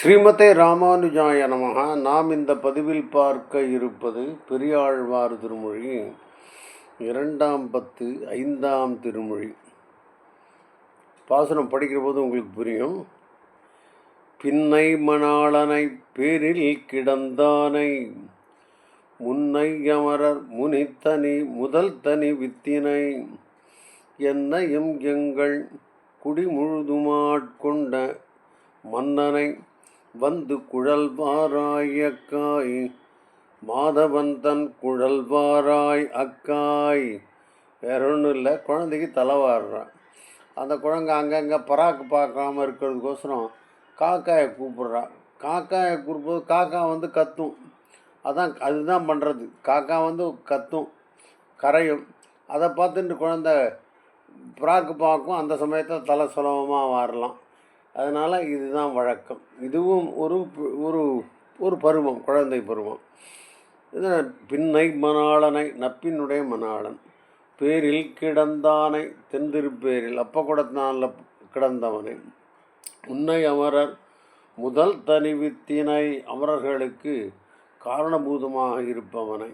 ஸ்ரீமதே ராமானுஜாய நமக. நாம் இந்த பதிவில் பார்க்க இருப்பது பெரியாழ்வார் திருமொழி 2ஆம் பத்து 5ஆம் திருமொழி. பாசுரம் படிக்கிற போது உங்களுக்கு புரியும். பின்னை மணாளனை பேரில் கிடந்தானை முன்னை அமரர் முனித்தனி முதல் தனி வித்தினை என்னையும் எங்கள் குடி முழுதுமாட்கொண்ட மன்னனை வந்து குழல்வாராய் அக்காய் மாதவன் தன் குழல்வாராய் அக்காய். வேற ஒன்றும் இல்லை, குழந்தைக்கு தலைவாடுறான். அந்த குழந்தை அங்கங்கே பராக்கு பார்க்காம இருக்கிறதுக்கோசரம் காக்காயை கூப்பிட்றா. காக்காயை கூப்பிடும்போது காக்கா வந்து கத்தும். அதுதான் பண்ணுறது. காக்கா வந்து கத்தும், கரையும். அதை பார்த்துட்டு குழந்தை பராக்கு பார்க்கும். அந்த சமயத்தில் தலை சுலபமாக வாரலாம். அதனால் இதுதான் வழக்கம். இதுவும் ஒரு ஒரு ஒரு பருவம், குழந்தை பருவம். இது பின்னை மணாளனை, நப்பினுடைய மணாளன். பேரில் கிடந்தானை, தென்திருப்பேரில் அப்ப குடத்தினால கிடந்தவனை. உன்னை அமரர் முதல் தனிவித்தினை, அமரர்களுக்கு காரணபூதமாக இருப்பவனை.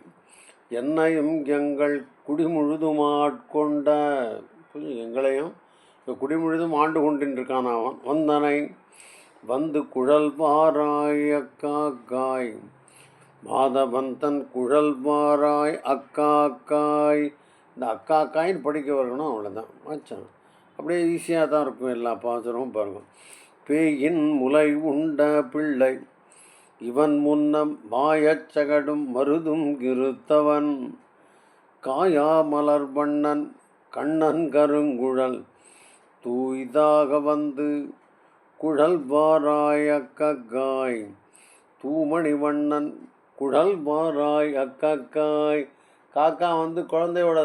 என்னையும் எங்கள் குடிமுழுதுமாட்கொண்ட, எங்களையும் குடிமுழுதும் ஆண்டு கொண்டிருக்கான் அவன். வந்தனை வந்து குழல்வாராய் அக்காக்காய் மாதவன் தன் குழல்வாராய் அக்காக்காய். இந்த அக்காக்காயின்னு படிக்க வரணும், அவ்வளோதான். ஆச்சான் அப்படியே ஈஸியாக தான் இருக்கும். எல்லா பாசுரமும் பாருங்கள். பேயின் முலை உண்ட பிள்ளை இவன் முன்னம் மாயச்சகடும் மருதும் கிருத்தவன் காயா மலர் வண்ணன் கண்ணன் கருங்குழல் தூய்தாக வந்து குழல்வாராய் அக்காய் தூமணி வண்ணன் குழல்வாராய் அக்காய். காக்கா வந்து குழந்தையோட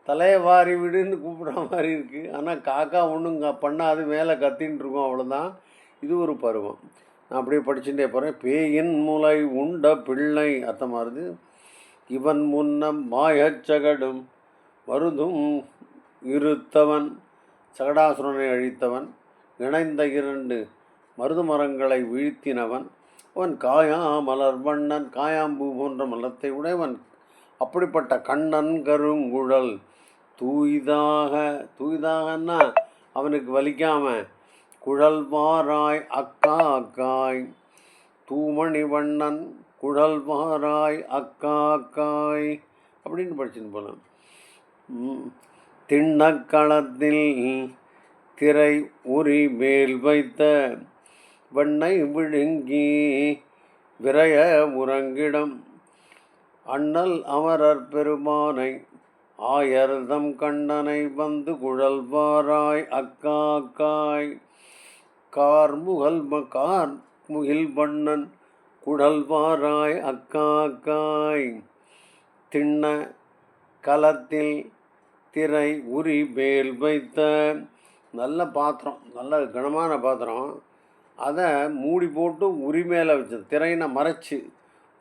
தலையை வாரி விடுன்னு கூப்பிட்ற மாதிரி இருக்குது. ஆனால் காக்கா ஒன்றும் பண்ணாது, மேலே கத்தின்னு இருக்கும், அவ்வளோதான். இது ஒரு பருவம். நான் அப்படியே படிச்சுட்டே போகிறேன். பேயின் முலை உண்ட பிள்ளை அர்த்தமாக வருது. இவன் முன்னம் மாயச்சகடும் மருதும் இருத்தவன், சகடாசுரனை அழித்தவன், இணைந்த 2 மருது மரங்களை வீழ்த்தினவன். அவன் காயா மலர் வண்ணன், காயாம்பூ போன்ற மலத்தை உடையவன். அப்படிப்பட்ட கண்ணன் கருங்குழல் தூய்தாகன்னா அவனுக்கு வலிக்காம குழல்வாராய் அக்காக்காய் தூமணி வண்ணன் குழல்வாராய் அக்காக்காய் அப்படின்னு படிச்சுன்னு போகலாம். திண்ணக்களத்தில் திரை உரி மேல் வைத்த வெண்ணை விழுங்கி விரைய உறங்கிடம் அண்ணல் அமரர் பெருமானை ஆயர்தம் கண்ணனை வந்து குழல்வாராய் அக்காக்காய் கார்முகில் வண்ணன் குழல்வாராய் அக்காக்காய். திண்ண களத்தில் திரை உரி மேல் வைத்த, நல்ல பாத்திரம், நல்ல கனமான பாத்திரம், அதை மூடி போட்டு உரி மேலே வச்சது. திரையினை மறைச்சி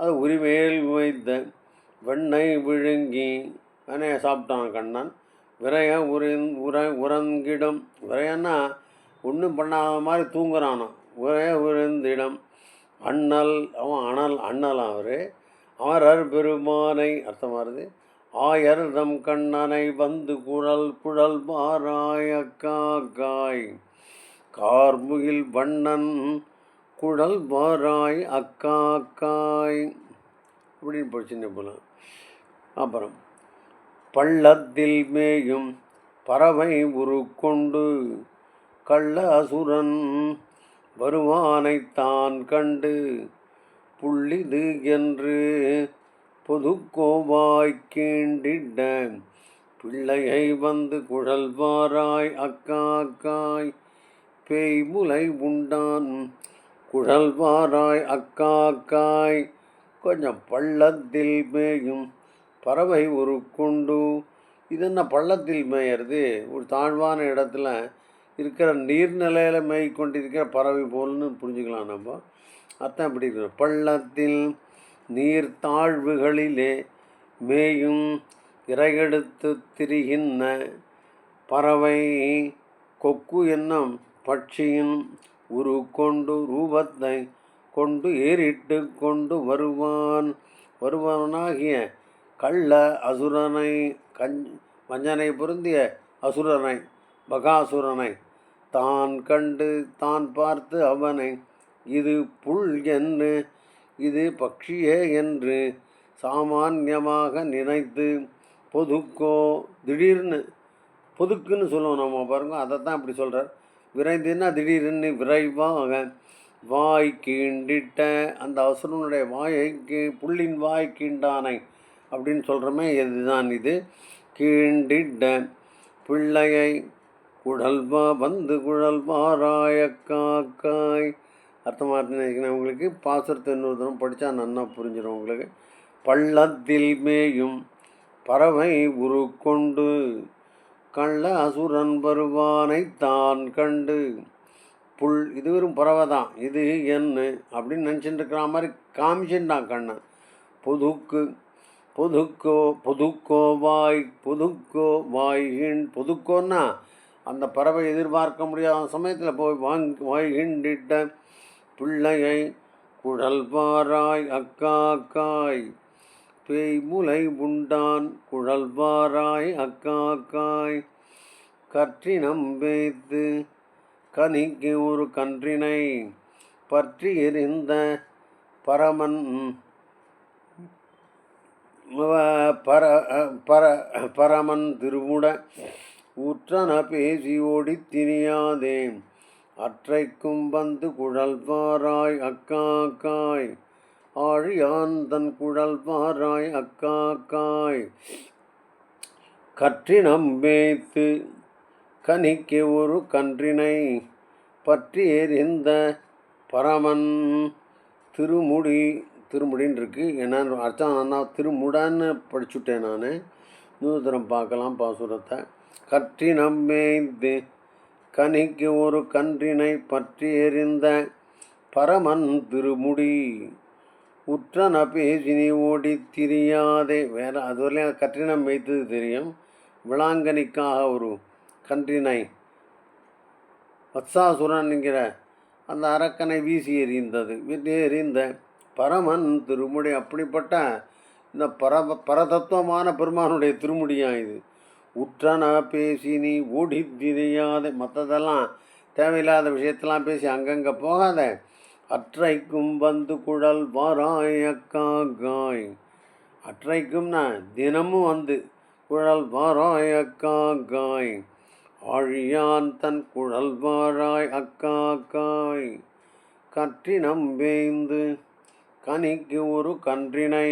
அதை உரி மேல் வைத்த வெண்ணை விழுங்கி வெண்ணையை சாப்பிட்டான் கண்ணன். விரைய உறங்கிடம், விரையன்னா ஒன்றும் பண்ணாத மாதிரி தூங்குறானான். விரைய உறந்திடம் அண்ணல், அவன் அண்ணலாம் அவர். அமரர் பெருமானை அர்த்தமாக வருது. ஆயர்தம் கண்ணனை வந்து குழல்வாராய் அக்காக்காய் கார்முகில் வண்ணன் குழல்வாராய் அக்காக்காய் அப்படின்னு படிச்சுன்னு போகலாம். அப்புறம் பள்ளத்தில் மேயும் பறவை உருக்கொண்டு கள்ள அசுரன் வருவானைத்தான் கண்டு புள்ளிது என்று பொதுக்கோவாய் கீண்டிட பிள்ளையை வந்து குழல்வாராய் அக்காக்காய் பேய்முலை உண்டான் குழல்வாராய் அக்காக்காய். கொஞ்சம் பள்ளத்தில் மேயும் பறவை உருக்கொண்டு, இது என்ன பள்ளத்தில் மேயறது? ஒரு தாழ்வான இடத்துல இருக்கிற நீர்நிலையில் மேய்கொண்டிருக்கிற பறவை போல்னு புரிஞ்சுக்கலாம் நம்ம. அர்த்தம் எப்படி இருக்கிற பள்ளத்தில் நீர்த்தாழ்வுகளிலே மேயும் இறையெடுத்து திரிகின்ற பறவை கொக்கு என்னும் பட்சியின் உரு கொண்டு ரூபத்தை கொண்டு ஏறிட்டு கொண்டு வருவானாகிய கள்ள அசுரனை வஞ்சனை பொருந்திய அசுரனை பகாசுரனை தான் கண்டு தான் பார்த்து அவனை இது புல் என்று இது பக்ஷியே என்று சாமான்யமாக நினைத்து பொதுக்கோ திடீர்னு பொதுக்குன்னு சொல்லுவோம் நம்ம பாருங்க, அதை தான் இப்படி சொல்கிறார். விரைந்துன்னா திடீர்னு விரைவாக வாய் கீண்டிட்ட அந்த அசுரனுடைய வாயை புள்ளின் வாய் கீண்டானை அப்படின்னு சொல்கிறோமே, இதுதான் இது. கீண்டிட்ட பிள்ளையை குழல்வாராய காக்காய். அர்த்தமாக நினைக்கிறேன் உங்களுக்கு. பாசுரத்தை இன்னொரு தரம் படித்தா நன்னா புரிஞ்சிடும் உங்களுக்கு. பள்ளத்தில் மேயும் பறவை உரு கொண்டு கள்ள அசுரன் வருவானை தான் கண்டு புல். இது வெறும் பறவை தான், இது என்ன அப்படின்னு நினச்சிட்டு இருக்கிற மாதிரி காமிச்சுட்டான் கண்ணன். பொதுக்கோ வாய் பொதுக்கோன்னா அந்த பறவை எதிர்பார்க்க முடியாத சமயத்தில் போய் வாய்கிண்டிட்ட பிள்ளையை குழல்வாராய் அக்காக்காய். பேய் முலை உண்டான் குழல்வாராய் அக்காக்காய். கற்றினம் வைத்து கனிக்கு ஒரு கன்றினை பற்றி எறிந்த பரமன் பரமன் திருமுட ஊற்றன பேசி ஓடி திரியாதே அற்றைக்கும் வந்து குழல்வாராய் அக்காக்காய். ஆழியாந்தன் குழல்வாராய் அக்காக்காய். கற்றினம் வைத்து கனிக்கு ஒரு கன்றினை பற்றி எறிந்த பரமன் திருமுடின்னு இருக்கு. என்னன்னு அர்த்தம்? நான் திருமுடான்னு படிச்சுட்டேன் நான். நூதரம் பார்க்கலாம் பாசுரத்தை. கற்றினம் வைத்து கனிக்கு ஒரு கன்றினை பற்றி எறிந்த பரமன் திருமுடி உற்றன பேசினி ஓடி திரியாதே. வேறு அதுவரையும் கற்றினம் வைத்தது தெரியும். விளாங்கனிக்காக ஒரு கன்றினை வத்சாசுரன்கிற அந்த அரக்கனை வீசி எறிந்த பரமன் திருமுடி. அப்படிப்பட்ட இந்த பரதத்துவமான பெருமானுடைய திருமுடியாக இது. உற்றன பேசி நீ ஓடி திரியாதே. மற்றதெல்லாம் தேவையில்லாத விஷயத்தெல்லாம் பேசி அங்கங்கே போகாத. அற்றைக்கும் வந்து குழல் வாராய் அக்காக்காய். அற்றைக்கும்னா தினமும் வந்து குழல் வாராய் அக்காக்காய். ஆழியான் தன் குழல் வாராய் அக்காக்காய். கற்றினம் வேய்ந்து கனிக்கு ஒரு கன்றினை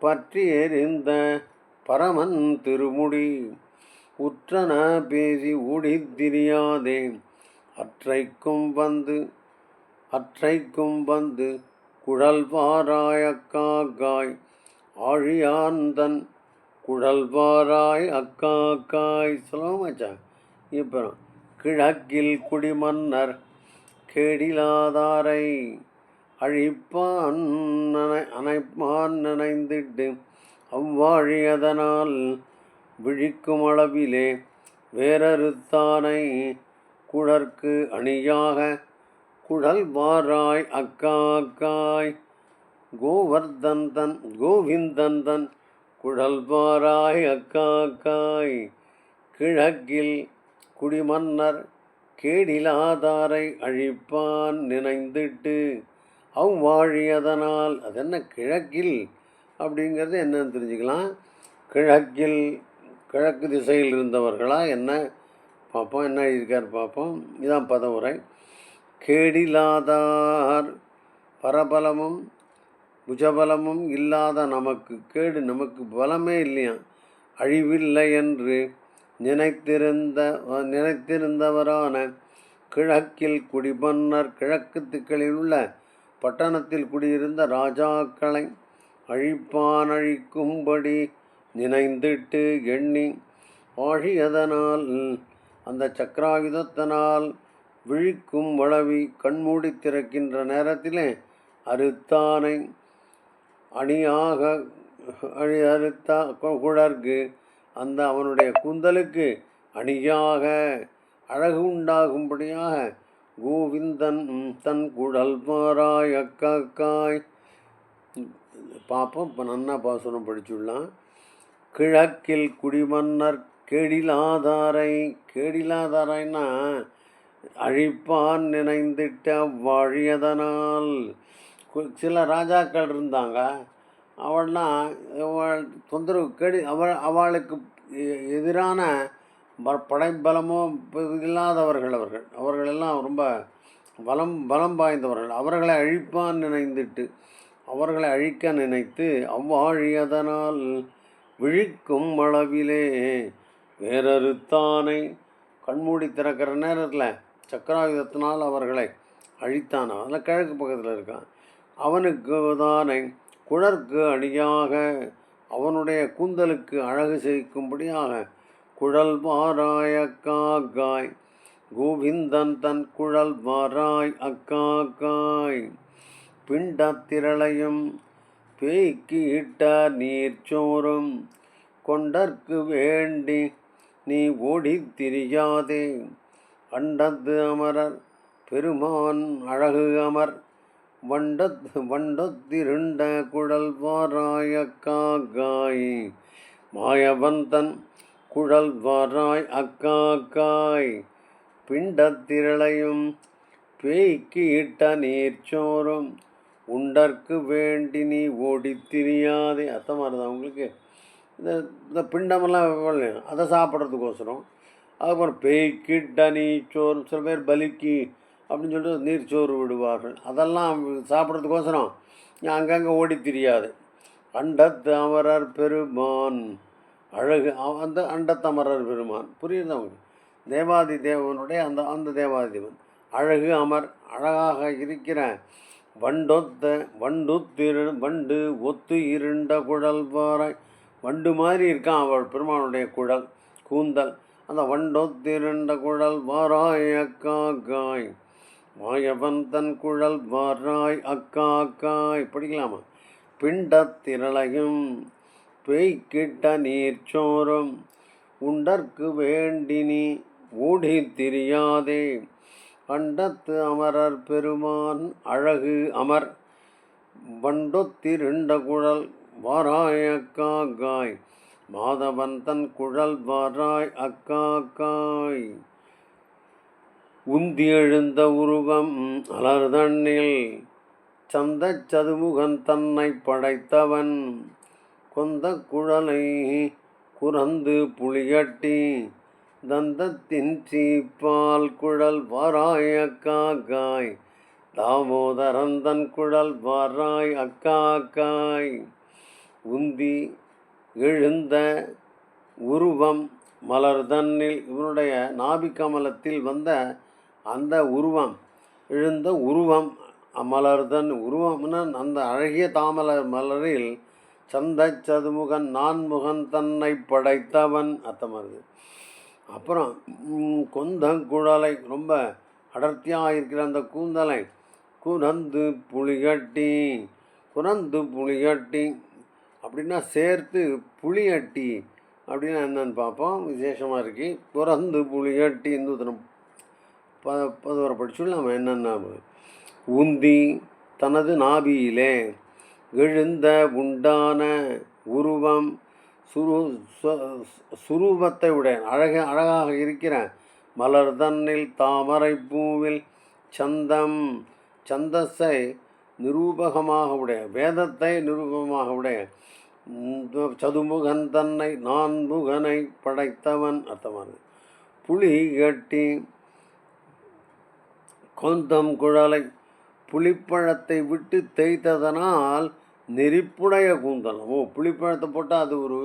பற்றி எறிந்த பரமன் திருமுடி உற்றன பேசி ஓடி திரியாதே. அற்றைக்கும் வந்து குழல்வாராய் அக்காக்காய். ஆழியாந்தன் குழல்வாராய் அக்காக்காய். சொல்லமாச்சா? இப்போ கிழக்கில் குடிமன்னர் கேடிலாதாரை அழிப்பான் நினைந்திட்டு அவ்வாழி அதனால் விழிக்கும் அளவிலே வேறறுத்தானை குழற்கு அணியாக குழல்வாராய் அக்காக்காய். கோவிந்தன் தன் குழல்வாராய் அக்காக்காய். கிழக்கில் குடிமன்னர் கேடிலாதாரை அழிப்பான் நினைந்துட்டு அவ்வாழி அதனால். அது என்ன கிழக்கில் அப்படிங்கிறது என்னன்னு தெரிஞ்சுக்கலாம். கிழக்கு திசையில் இருந்தவர்களா என்ன பார்ப்போம். என்ன இருக்கார் பார்ப்போம். இதுதான் பதவுரை. கேடிலாதார் பரபலமும் புஜபலமும் இல்லாத நமக்கு, கேடு நமக்கு பலமே இல்லையா, அழிவில்லை என்று நினைத்திருந்தவரான கிழக்கில் குடிமன்னர் கிழக்கு திக்களில் உள்ள பட்டணத்தில் குடியிருந்த ராஜாக்களை அழிக்கும்படி நினைந்திட்டு எண்ணி ஆழியதனால் அந்த சக்கராயுதத்தினால் விழிக்கும் வளவி கண்மூடி திறக்கின்ற நேரத்திலே அறுத்தானை அணியாக அறுத்தா குழற்கு அந்த அவனுடைய கூந்தலுக்கு அணியாக அழகு உண்டாகும்படியாக கோவிந்தன் தன் குழல் வாராய் அக்காக்காய். பார்ப்போம். இப்போ நன்னா பாசுரம் படிச்சுடலாம். கிழக்கில் குடிமன்னர் கேடிலாதாரை. கேடிலாதாரைன்னா அழிப்பான் நினைந்திட்ட வாழியதனால். சில ராஜாக்கள் இருந்தாங்க. அவள்லாம் தொந்தரவு அவளுக்கு எதிரான படைபலமோ இல்லாதவர்கள். அவர்களெல்லாம் ரொம்ப பலம் வாய்ந்தவர்கள். அவர்களை அழிப்பான் நினைந்துட்டு அவர்களை அழிக்க நினைத்து அவ்வாழியதனால் விழிக்கும் அளவிலே வேறறுத்தானை. கண்மூடி திறக்கிற நேரத்தில் சக்கராயுதத்தினால் அவர்களை அழித்தானா. அதில் கிழக்கு பக்கத்தில் இருக்கான். அவனுக்கு தானே குழற்கு அணியாக, அவனுடைய கூந்தலுக்கு அழகு சேர்க்கும்படியாக குழல் வாராய் அக்காக்காய். கோவிந்தன் தன் குழல் வாராய் அக்காக்காய். பிண்டத்திரளையும் பேய்க்கு இட்ட நீர்ச்சோறும் கொண்டற்கு வேண்டி நீ ஓடித் திரியாதே. அண்டத்து அமரர் பெருமான் அழகு அமர் வண்டொத்திருண்ட குழல் வாராய் அக்காக்காய். மாயவந்தன் குழல் வாராய் அக்காக்காய். பிண்டத்திரளையும் பேய்க்கு இட்ட நீர்ச்சோறும் உண்டற்கு வேண்டி நீ ஓடித் திரியாதே. அர்த்தமாக இருந்தா உங்களுக்கு? இந்த பிண்டமெல்லாம் அதை சாப்பிட்றதுக்கோசரம். அதுக்கப்புறம் பேய்க்கிட்ட நீச்சோறு, சில பேர் பலிக்கு அப்படின்னு சொல்லிட்டு நீர்ச்சோறு விடுவார்கள். அதெல்லாம் சாப்பிட்றதுக்கோசரம் அங்கங்கே ஓடி தெரியாது. அண்டத்து அமரர் பெருமான் அழகு, அந்த அண்டத்தமரர் பெருமான் புரியுது அவங்க. தேவாதி தேவனுடைய அந்த தேவாதி தேவன் அழகு அமர், அழகாக இருக்கிற வண்டு ஒத்து இருண்ட குழல் வாராய். வண்டு மாதிரி இருக்கான் அவள் பெருமானுடைய குழல் கூந்தல். அந்த வண்டொத்திருண்ட குழல் வாராய் அக்காக்காய். மாயவன் தன் குழல் வாராய் அக்காக்காய். படிக்கலாமா? பிண்டத்திரளையும் பேய்க்கிட்ட நீர்ச்சோறும் உண்டற்கு வேண்டி நீ ஓடி திரியாதே. அண்டத்து அமரர் பெருமான் அழகு அமர் வண்டொத்திருண்ட குழல் வாராய் அக்காக்காய். மாதவன் தன் குழல் வாராய் அக்காக்காய். உந்தி எழுந்த உருவம் அலர்தண்ணில் சந்த சதுமுகன் தன்னை படைத்தவன் கொந்த குழலை குறந்து புளியட்டி தந்தத்தின் சீப்பால் குழல் வாராய் அக்காக்காய். தாமோதரந்தன் குழல் வாராய் அக்காக்காய். உந்தி எழுந்த உருவம் மலர்தன்னில், இவனுடைய நாபிகமலத்தில் வந்த அந்த உருவம், எழுந்த உருவம் மலர்தன் உருவம்னா அந்த அழகிய மலரில் சந்த சதுமுகன் நான்முகன் தன்னை படைத்தவன் அர்த்தமாகுது. அப்புறம் கொந்தங்குழலை, ரொம்ப அடர்த்தியாக இருக்கிற அந்த கூந்தலை குறந்து புளிகட்டி அப்படின்னா சேர்த்து புளியட்டி அப்படின்னா என்னன்னு பார்ப்போம். விசேஷமாக இருக்கு. குறந்து புளிகட்டி இந்துத்தனம் பதுவரை படிச்சுடலாமா என்னென்ன. உந்தி தனது நாபியிலே எழுந்த உண்டான உருவம் சுரூபத்தை உடைய அழகாக இருக்கிற மலர்தன்னில் தாமரை பூவில் சந்தஸை நிரூபகமாக உடைய, வேதத்தை நிரூபகமாக உடைய சதுமுகன் தன்னை நான்முகனை படைத்தவன் அர்த்தமானது. புலி கட்டி கொந்தம் குழலை புளிப்பழத்தை விட்டு தேய்த்ததனால் நெறிப்புடைய கூந்தலம். புளிப்பழத்தை போட்டால் அது ஒரு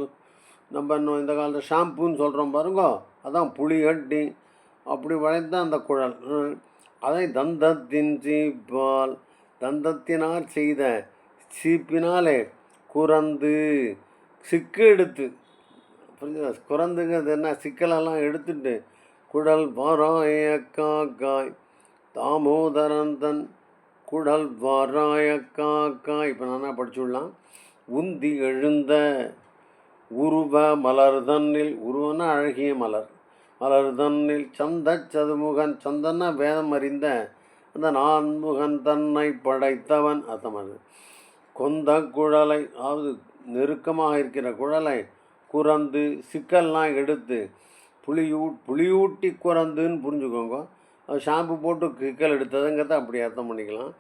நம்ம இன்னும் இந்த காலத்தில் ஷாம்புன்னு சொல்கிறோம் பாருங்க, அதான் புளி கட்டி அப்படி வளைத்த அந்த குழல். அதை தந்தத்தின் சீப்பால், தந்தத்தினால் செய்த சீப்பினாலே குறந்து சிக்கு எடுத்து, புரிஞ்சுதா? குறந்துங்கிறது என்ன, சிக்கலெல்லாம் எடுத்துட்டு குழல் வாராய் அக்காக்காய். தாமோதரன் தன் குழல் வாராய் அக்காக்காய். இப்போ நான் படிச்சுடலாம். உந்தி எழுந்த உருவ மலர் தன்னில், உருவன அழகிய மலர், மலர் தன்னில் சதுமுகன் சந்தன்னா வேதம் அறிந்த அந்த நான்முகன் தன்னை படைத்தவன் அர்த்தமானது. கொந்த குழலை, அதாவது நெருக்கமாக இருக்கிற குழலை குறந்து சிக்கல்லாம் எடுத்து புளியூட்டி குறந்துன்னு புரிஞ்சுக்கோங்க. அது ஷாம்பு போட்டு சிக்கல் எடுத்ததுங்கிறத அப்படி அர்த்தம் பண்ணிக்கலாம்.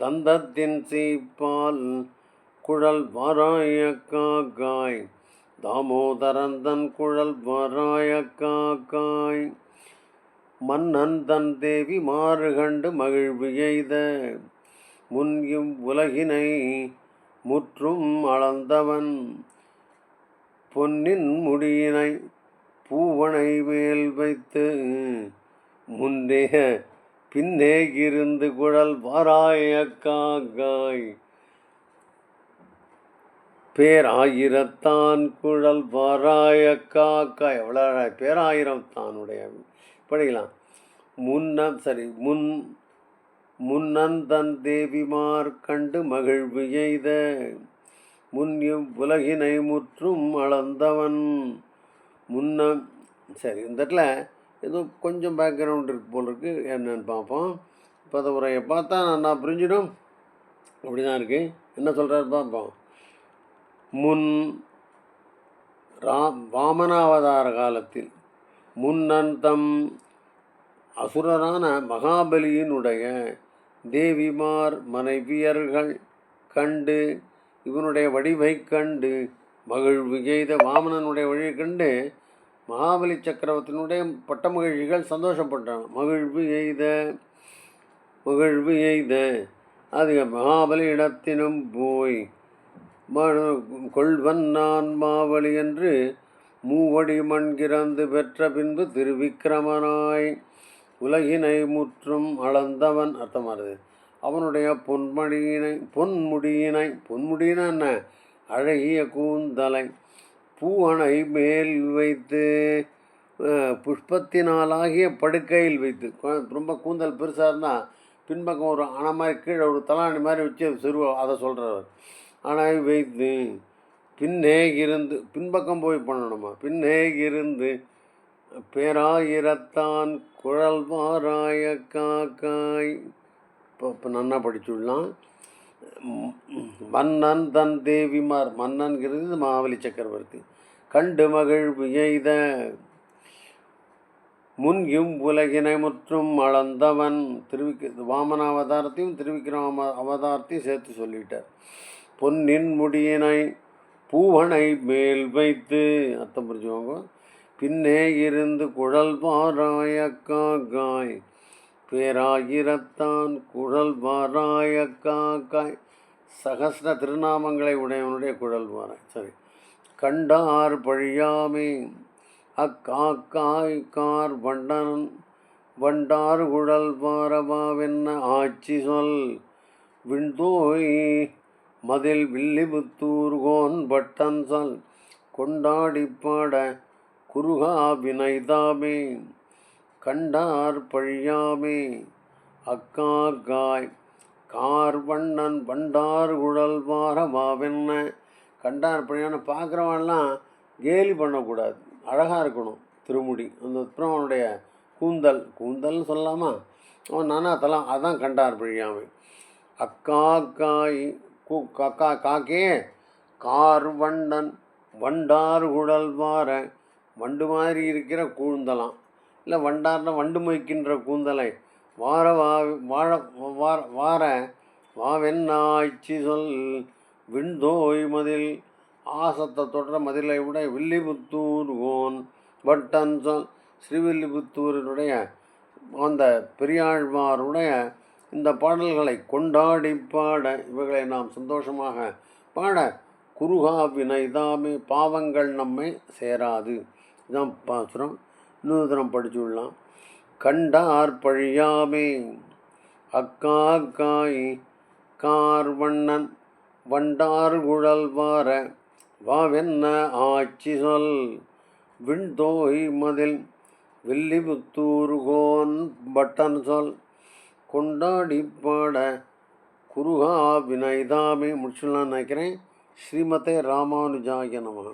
தந்தத்தின் சீப்பால் குழல் வாராய காக்காய் தாமோதரந்தன் குழல் வாராய காக்காய் மன்னன் தன் தேவி மாறு கண்டு மகிழ்வு எய்த முன்யும் உலகினை முற்றும் அளந்தவன் பொன்னின் முடியினை பூவனை மேல் வைத்து முன்னே பின்னே இருந்து குழல் வாராய காக்காய் பேராயிரத்தான் குழல் வாராய காக்காய். எவ்வளோ பேராயிரம் தானுடைய படிக்கலாம். முன்னன் தன் தேவிமார் கண்டு மகிழ்வு எய்த முன்யும் உலகினை முற்றும் அளந்தவன் சரி, இந்த இடத்துல ஏதோ கொஞ்சம் பேக்ரவுண்ட் இருக்கு போல் இருக்கு, என்னன்னு பார்ப்போம். பதவுரையை பார்த்தா நான் புரிஞ்சிடும். அப்படி தான் இருக்குது. என்ன சொல்கிறாரு பார்ப்போம். வாமனாவதார காலத்தில் முன்னன் தம் அசுரரான மகாபலியினுடைய தேவிமார் மனைவியர்கள் கண்டு இவனுடைய வடிவை கண்டு மகிழ்வு எய்த, வாமனனுடைய வழியை கண்டு மகாபலி சக்கரவர்த்தியினுடைய பட்டமகிழ்ச்சிகள் சந்தோஷப்பட்டான். மகிழ்வு எய்த அது மகாபலி இடத்தினும் போய் கொள்வன் நான் மாவலி என்று மூவடி மண்கிறந்து பெற்ற பின்பு திருவிக்கிரமனாய் உலகினை முற்றும் அளந்தவன் அர்த்தமானது. அவனுடைய பொன்முடியினை என்ன, அழகிய கூந்தலை பூவனை மேல் வைத்து புஷ்பத்தினாலாகிய படுக்கையில் வைத்து, ரொம்ப கூந்தல் பெருசாக இருந்தால் பின்பக்கம் ஒரு அணை மாதிரி கீழே ஒரு தலாணி மாதிரி வச்சு அதை சொல்கிறவர். அணை வைத்து பின்னே இருந்து, பின்பக்கம் போய் பண்ணணுமா, பின்னே இருந்து பேராயிரத்தான் குழல் வாராய காக்காய். இப்போ நன்னா படிச்சுடலாம். மன்னன் தன் தேவிமார், மன்னன்கிறது மகாபலி சக்கரவர்த்தி, கண்டு மகிழ்வு எய்த முன்யும் உலகினை முற்றும் அளந்தவன். வாமன அவதாரத்தையும் திருவிக்கிரம அவதாரத்தையும் சேர்த்து சொல்லிட்டார். பொன்னின் முடியினை பூவனை மேல் வைத்து அர்த்தம் புரிஞ்சுவாங்க. பின்னே இருந்து குழல் வாராய காக்காய் பேராயிரத்தான் குழல் வாராய காக்காய். சகஸ்ர திருநாமங்களை உடையவனுடைய குழல் வாராய். சரி. கண்டார் பழியாமே அக்காக்காய் கார் வண்டார் குழல் வாரவாவென்ன ஆட்சி சொல் விண்தோய் மதில் வில்லிபுத்தூர்கோன் பட்டன் சொல் கொண்டாடி பாட குருகா வினைதாமே. கண்டார் பழியாமே அக்காக்காய் கார் வண்டார் குழல் வாரவாவென்ன. கண்டார் பழியான பார்க்குறவன்லாம் கேலி பண்ணக்கூடாது, அழகாக இருக்கணும். திருமுடி அந்த பிரமனுடைய கூந்தல்னு சொல்லலாமா, அவன் நானா தலாம், அதான் கண்டார் பழியாமை. அக்காக்காய் காக்கே கார் வண்டார் குழல் வார, வண்டு மாதிரி இருக்கிற கூந்தலாம், இல்லை வண்டார்னா வண்டு மொய்க்கின்ற கூந்தலை வார வாவென்னாய்ச்சி சொல் விண்தோய் மதில் ஆசத்தை தொடர மதிலை உடைய வில்லிபுத்தூர் ஓன் பட்டன் சொல். ஸ்ரீவில்லிபுத்தூரினுடைய அந்த பெரியாழ்வாருடைய இந்த பாடல்களை கொண்டாடி பாட, இவைகளை நாம் சந்தோஷமாக பாட குருகா வினைதாமே, பாவங்கள் நம்மை சேராது. இதான் பாசுரம். இன்னொரு படிச்சு விடலாம். கண்டார் பழியாமே அக்காக்காய் கார் வண்டார் குழல் வார வாவென்ன ஆட்சி சொல் விண்தோய் மதில் வில்லிபுத்தூர்கோன் பட்டன் சொல் கொண்டாடி பாட குருகா வினைதாமே. முடிச்சுடலான்னு நினைக்கிறேன். ஸ்ரீமதே ராமானுஜாய நமஹ.